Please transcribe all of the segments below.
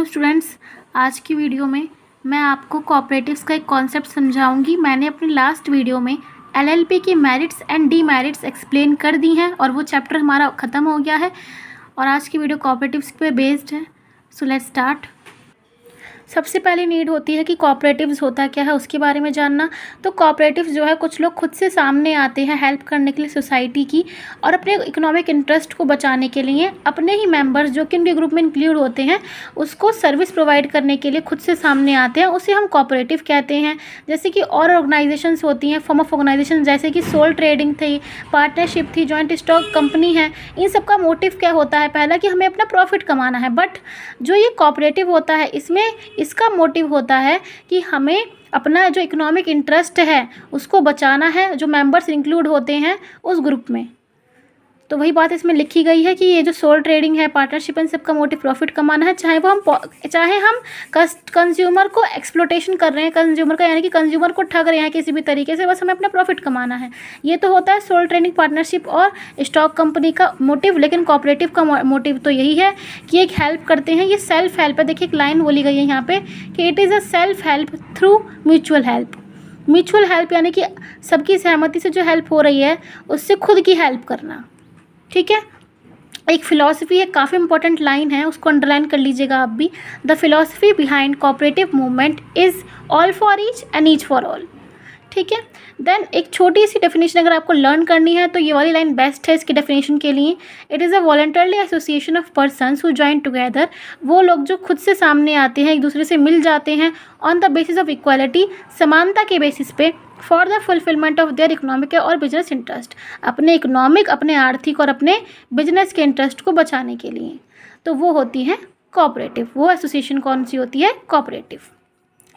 Students, आज की video में मैं आपको कोऑपरेटिव्स का एक कॉन्सेप्ट समझाऊंगी। मैंने अपनी लास्ट वीडियो में एलएलपी की मेरिट्स एंड डीमेरिट्स एक्सप्लेन कर दी हैं और वो चैप्टर हमारा ख़त्म हो गया है और आज की वीडियो कोऑपरेटिव्स पे बेस्ड है। So let's start. सबसे पहले नीड होती है कि कोऑपरेटिव्स होता क्या है उसके बारे में जानना। तो कोऑपरेटिव्स जो है, कुछ लोग खुद से सामने आते हैं हेल्प करने के लिए सोसाइटी की और अपने इकोनॉमिक इंटरेस्ट को बचाने के लिए अपने ही मेंबर्स जो कि उनके ग्रुप में इंक्लूड होते हैं उसको सर्विस प्रोवाइड करने के लिए खुद से सामने आते हैं, उसे हम कोऑपरेटिव कहते हैं। जैसे कि और ऑर्गेनाइजेशंस होती हैं, फॉर्म ऑफ ऑर्गेनाइजेशन, जैसे कि सोल ट्रेडिंग थी, पार्टनरशिप थी, जॉइंट स्टॉक कंपनी है। इन सब का मोटिव क्या होता है? पहला कि हमें अपना प्रॉफिट कमाना है, बट जो ये कोऑपरेटिव होता है इसका मोटिव होता है कि हमें अपना जो इकोनॉमिक इंटरेस्ट है उसको बचाना है, जो मेंबर्स इंक्लूड होते हैं उस ग्रुप में। तो वही बात इसमें लिखी गई है कि ये जो सोल ट्रेडिंग है, पार्टनरशिप, इन सबका मोटिव प्रॉफिट कमाना है, चाहे हम कंज्यूमर को एक्सप्लोटेशन कर रहे हैं, कंज्यूमर का यानी कि कंज्यूमर को ठग रहे हैं किसी भी तरीके से, बस हमें अपना प्रॉफिट कमाना है। ये तो होता है सोल ट्रेडिंग, पार्टनरशिप और स्टॉक कंपनी का मोटिव। लेकिन कोऑपरेटिव का मोटिव तो यही है कि एक हेल्प करते हैं। ये सेल्फ हेल्प है। देखिए एक लाइन बोली गई है यहाँ पे कि it is a self help through mutual help. Mutual help यानी कि सबकी सहमति से जो हेल्प हो रही है उससे खुद की हेल्प करना। ठीक है, एक फ़िलॉसफी है, काफ़ी इंपॉर्टेंट लाइन है, उसको अंडरलाइन कर लीजिएगा आप भी। The philosophy behind cooperative movement is all for each and each for all. ठीक है, देन एक छोटी सी डेफिनेशन अगर आपको लर्न करनी है तो ये वाली लाइन बेस्ट है इसकी डेफिनेशन के लिए। It is a voluntarily association of persons who join together. वो लोग जो खुद से सामने आते हैं, एक दूसरे से मिल जाते हैं on the basis of equality, समानता के बेसिस पे, for the fulfilment of their economic और बिजनेस इंटरेस्ट, अपने इकोनॉमिक, अपने आर्थिक और अपने बिजनेस के इंटरेस्ट को बचाने के लिए। तो वो होती है कोऑपरेटिव। वो एसोसिएशन कौन सी होती है? कोऑपरेटिव।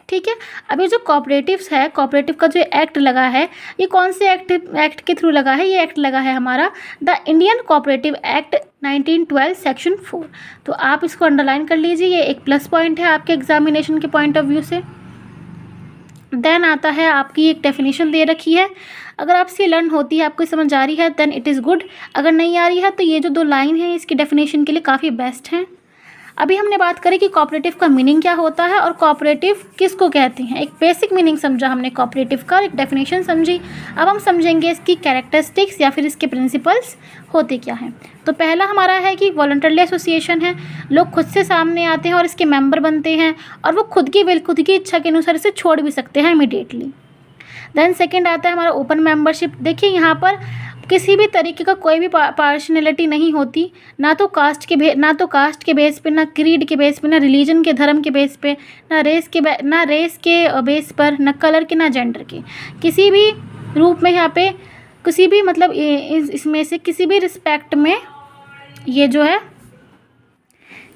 ठीक है, अभी जो कोऑपरेटिव्स है, कोऑपरेटिव का जो एक्ट लगा है, ये कौन से एक्ट के थ्रू लगा है? ये एक्ट लगा है हमारा the Indian cooperative act 1912 section 4। तो आप इसको अंडरलाइन कर लीजिए, ये एक प्लस पॉइंट है आपके एग्जामिनेशन के पॉइंट ऑफ व्यू से। देन आता है आपकी एक डेफिनेशन दे रखी है, अगर आपसे लर्न होती है, आपको समझ आ रही है, देन इट इज़ गुड। अगर नहीं आ रही है तो ये जो दो लाइन है इसकी डेफिनेशन के लिए काफ़ी बेस्ट हैं। अभी हमने बात करी कि कोऑपरेटिव का मीनिंग क्या होता है और कोऑपरेटिव किसको कहते हैं। एक बेसिक मीनिंग समझा हमने कोऑपरेटिव का, एक डेफिनेशन समझी। अब हम समझेंगे इसकी कैरेक्टरिस्टिक्स या फिर इसके प्रिंसिपल्स होते क्या हैं। तो पहला हमारा है कि वॉलंटरली एसोसिएशन है, लोग खुद से सामने आते हैं और इसके मेंबर बनते हैं और वो खुद की इच्छा के अनुसार इसे छोड़ भी सकते हैं इमीडिएटली। देन सेकेंड आता है हमारा ओपन मेंबरशिप। देखिए यहाँ पर किसी भी तरीके का कोई भी पार्शनैलिटी नहीं होती, ना तो कास्ट के बेस पे, ना क्रीड के बेस पे, ना रिलीजन के, धर्म के बेस पे, ना रेस के बेस पर, ना कलर के, ना जेंडर के। किसी भी रूप में यहाँ पे किसी भी मतलब इसमें से किसी भी रिस्पेक्ट में ये जो है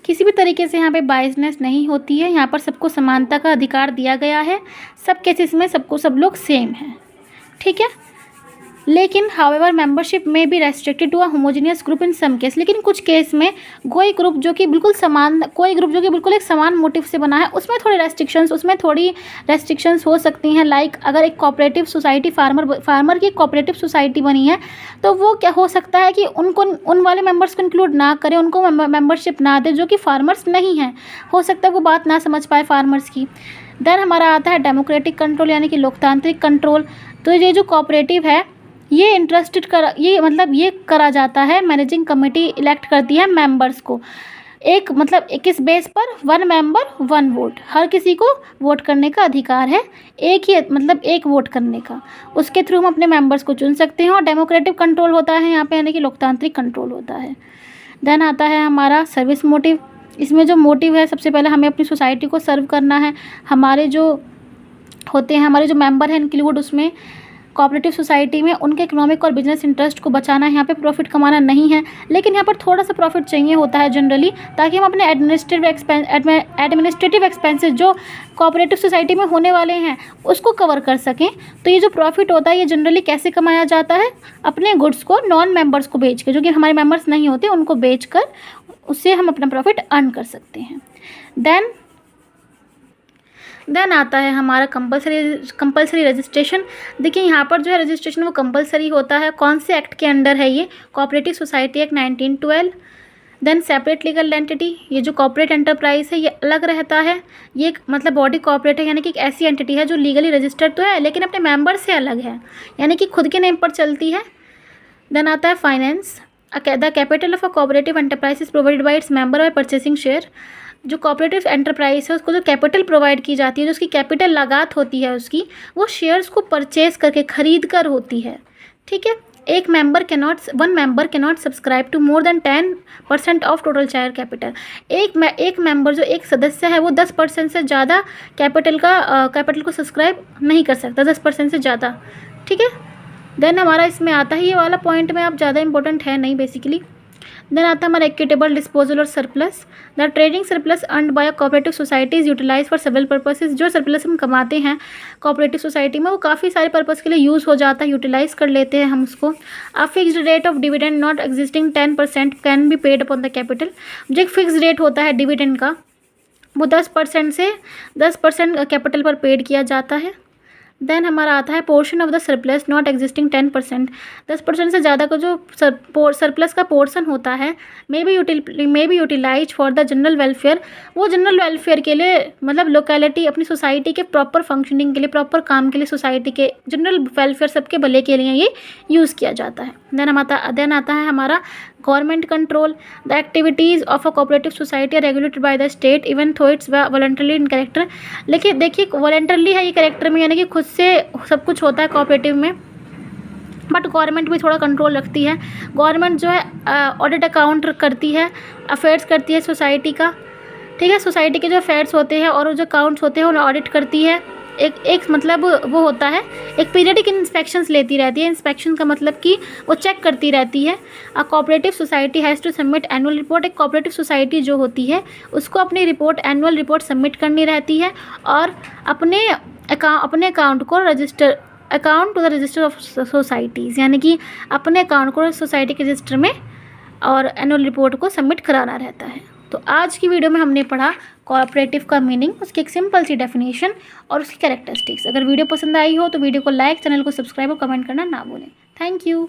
किसी भी तरीके से यहाँ पे बायसनेस नहीं होती है। यहाँ पर सबको समानता का अधिकार दिया गया है, सब केसेस में सब लोग सेम हैं। ठीक है, लेकिन हाउएवर मेंबरशिप में भी restricted to a homogeneous group in some case. लेकिन कुछ केस में कोई ग्रुप जो कि बिल्कुल एक समान मोटिव से बना है उसमें थोड़ी रेस्ट्रिक्शंस हो सकती हैं। लाइक अगर एक कोऑपरेटिव सोसाइटी फार्मर की कोऑपरेटिव सोसाइटी बनी है तो वो क्या हो सकता है कि उन वाले मेंबर्स को इंक्लूड ना करें, उनको मेंबरशिप ना दे जो कि फार्मर्स नहीं हैं। हो सकता है वो बात ना समझ पाए फार्मर्स की। देन हमारा आता है डेमोक्रेटिक कंट्रोल यानी कि लोकतांत्रिक कंट्रोल। तो ये जो कोऑपरेटिव है ये करा जाता है, मैनेजिंग कमेटी इलेक्ट करती है मेंबर्स को। किस बेस पर? 1 मेंबर 1 वोट। हर किसी को वोट करने का अधिकार है, एक वोट करने का। उसके थ्रू हम अपने मेंबर्स को चुन सकते हैं और डेमोक्रेटिक कंट्रोल होता है यहाँ पे, यानी कि लोकतांत्रिक कंट्रोल होता है। देन आता है हमारा सर्विस मोटिव। इसमें जो मोटिव है, सबसे पहले हमें अपनी सोसाइटी को सर्व करना है। हमारे जो मेंबर हैं इंक्लूड उसमें कोऑपरेटिव सोसाइटी में, उनके इकोनॉमिक और बिजनेस इंटरेस्ट को बचाना है। यहाँ पे प्रॉफिट कमाना नहीं है, लेकिन यहाँ पर थोड़ा सा प्रॉफिट चाहिए होता है जनरली, ताकि हम अपने एडमिनिस्ट्रेटिव एक्सपेंसेस जो कोऑपरेटिव सोसाइटी में होने वाले हैं उसको कवर कर सकें। तो ये जो प्रॉफिट होता है ये जनरली कैसे कमाया जाता है? अपने गुड्स को नॉन मेंबर्स को बेच कर, जो कि हमारे मेंबर्स नहीं होते, उनको बेच कर उससे हम अपना प्रॉफिट अर्न कर सकते हैं। देन आता है हमारा कंपलसरी रजिस्ट्रेशन। देखिए यहाँ पर जो है रजिस्ट्रेशन वो कंपलसरी होता है। कौन से एक्ट के अंडर है ये? Cooperative society act 1912। Then separate legal entity, ये जो कॉर्पोरेट एंटरप्राइज है ये अलग रहता है। ये एक मतलब बॉडी कॉर्पोरेट है, यानी कि एक ऐसी एंटिटी है जो लीगली रजिस्टर्ड तो है लेकिन अपने मेंबर से अलग है, यानी कि खुद के नेम पर चलती है। देन आता है finance. The capital of a cooperative enterprise is provided by its member by purchasing share. जो कोऑपरेटिव एंटरप्राइज है उसको जो कैपिटल प्रोवाइड की जाती है, जो उसकी कैपिटल लागत होती है उसकी, वो शेयर्स को परचेज करके खरीद कर होती है। ठीक है। One member cannot subscribe to more than 10% of total share capital. एक मेंबर जो एक सदस्य है वो 10% से ज़्यादा कैपिटल को सब्सक्राइब नहीं कर सकता, 10% से ज़्यादा। ठीक है। देन हमारा इसमें आता है, ये वाला पॉइंट में आप ज़्यादा इंपॉर्टेंट है नहीं बेसिकली। देन आता है हमारा इक्विटेबल डिस्पोजल और surplus. The trading surplus earned by a cooperative society is utilise for several purposes. जो सरप्लस हम कमाते हैं कोऑपरेटिव सोसाइटी में वो काफ़ी सारे पर्पस के लिए यूज़ हो जाता है, यूटिलाइज कर लेते हैं हम उसको। A fixed rate of dividend not existing 10% can be paid upon the capital. जो एक फिक्स रेट होता है डिविडेंड का वो 10% कैपिटल पर पेड किया जाता है। देन हमारा आता है portion of the surplus not existing 10%। 10% से ज़्यादा का जो सरप्लस का पोर्शन होता है may be utilise for the general welfare. वो जनरल वेलफेयर के लिए मतलब लोकेलिटी अपनी सोसाइटी के प्रॉपर फंक्शनिंग के लिए, प्रॉपर काम के लिए, सोसाइटी के जनरल वेलफेयर सबके भले के लिए ये यूज़ किया जाता है। देन आता है हमारा government control. The activities of a cooperative society are regulated by the state even though it's voluntarily in character. लेकिन देखिए वॉलंटरली है ये कैरेक्टर में, यानी कि खुद से सब कुछ होता है कोऑपरेटिव में, बट गवर्नमेंट भी थोड़ा कंट्रोल रखती है। गवर्नमेंट जो है ऑडिट अकाउंट करती है, अफेयर्स करती है सोसाइटी का। ठीक है। सोसाइटी के जो अफेयर्स होते हैं और जो अकाउंट्स होते हैं उन्हें ऑडिट करती है। एक मतलब वो होता है, एक पीरियडिक इंस्पेक्शंस लेती रहती है। इंस्पेक्शन का मतलब कि वो चेक करती रहती है। A cooperative society has to submit annual report. एक कोऑपरेटिव सोसाइटी जो होती है उसको अपनी रिपोर्ट, एनुअल रिपोर्ट सबमिट करनी रहती है और अपने अकाउंट को account to the register of societies, यानी कि अपने अकाउंट को सोसाइटी के रजिस्टर में और एनुअल रिपोर्ट को सबमिट कराना रहता है। तो आज की वीडियो में हमने पढ़ा कोऑपरेटिव का मीनिंग, उसकी एक सिंपल सी डेफिनेशन और उसकी कैरेक्टरिस्टिक्स। अगर वीडियो पसंद आई हो तो वीडियो को लाइक, चैनल को सब्सक्राइब और कमेंट करना ना भूलें। Thank you.